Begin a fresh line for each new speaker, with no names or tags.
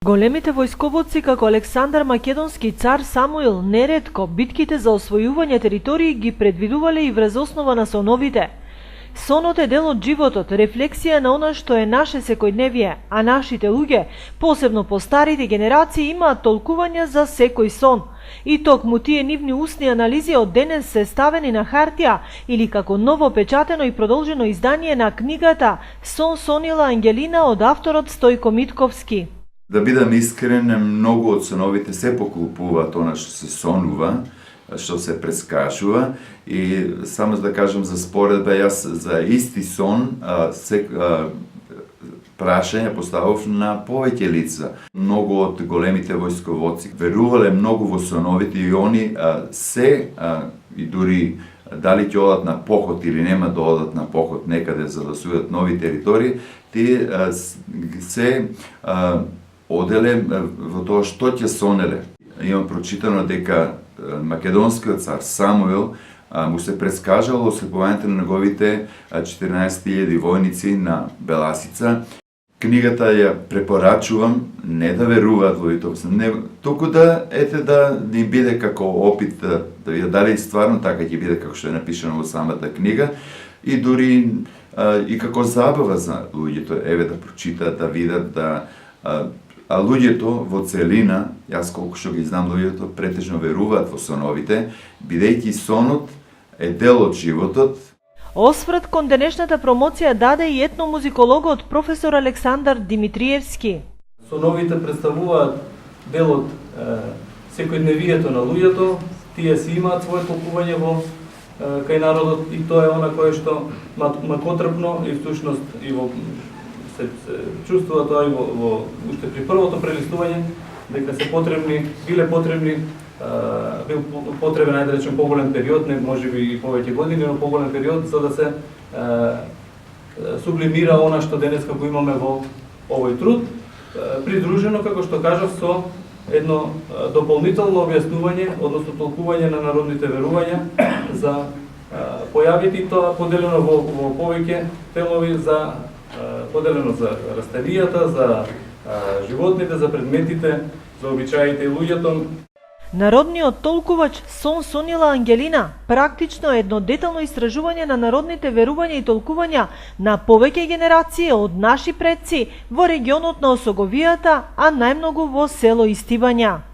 Големите војсководци како Александар Македонски, цар Самуил, неретко битките за освојување територии ги предвидувале и врз основа на соновите. Сонот е дел од животот, рефлексија на она што е наше секојдневие, а нашите луѓе, посебно постарите генерации, имаат толкувања за секој сон. И токму тие нивни устни анализи од денес се ставени на хартија или како ново печатено и продолжено издание на книгата Сон сонила Ангелина од авторот Стојко Митковски.
Да бидам искрен, многу од соновите се поклупуваат она што се сонува, што се прескажува, и само да кажам за споредба, јас за исти сон прашање поставив на повеќе лица. Многу од големите војсководци верувале многу во соновите и они и дури дали ќе одат на поход или нема да одат на поход некаде за да освојат нови територии, тие се оделе во тоа што ќе сонеле. Имам прочитано дека македонскиот цар Самуил му се прескажало освојувањето на неговите 14.000 војници на Беласица. Книгата ја препорачувам, не да веруваат во тоа, туку да ни биде како опит да видат дали стварно така ќе биде како што е напишано во самата книга, и дури и како забава за луѓето, да прочитаат, да видат, а луѓето во целина, јас колку што ги знам, луѓето претежно веруваат во соновите, бидејќи сонот е дел од животот.
Осврт кон денешната промоција даде и етномузикологот професор Александар Димитриевски.
Соновите представуваат дел од секојдневието на луѓето, тие си имаат свое толкување во кај народот, и тоа е она кое што макотрпно и всушност и во се чувствува тоа и во уште при првото прелистување, дека биле бил потребен, да речем, поголем период, не можеби и повеќе години, но поголем период за да се сублимира она што денеска го имаме во овој труд, придружено, како што кажав, со едно дополнително објаснување, односно толкување на народните верувања за појавите, и тоа поделено во повеќе делови, поделено за растенијата, за животните, за предметите, за обичаите и луѓето.
Народниот толкувач Сон сонила Ангелина практично е едно детално истражување на народните верувања и толкувања на повеќе генерации од наши предци во регионот на Осоговијата, а најмногу во село Истибања.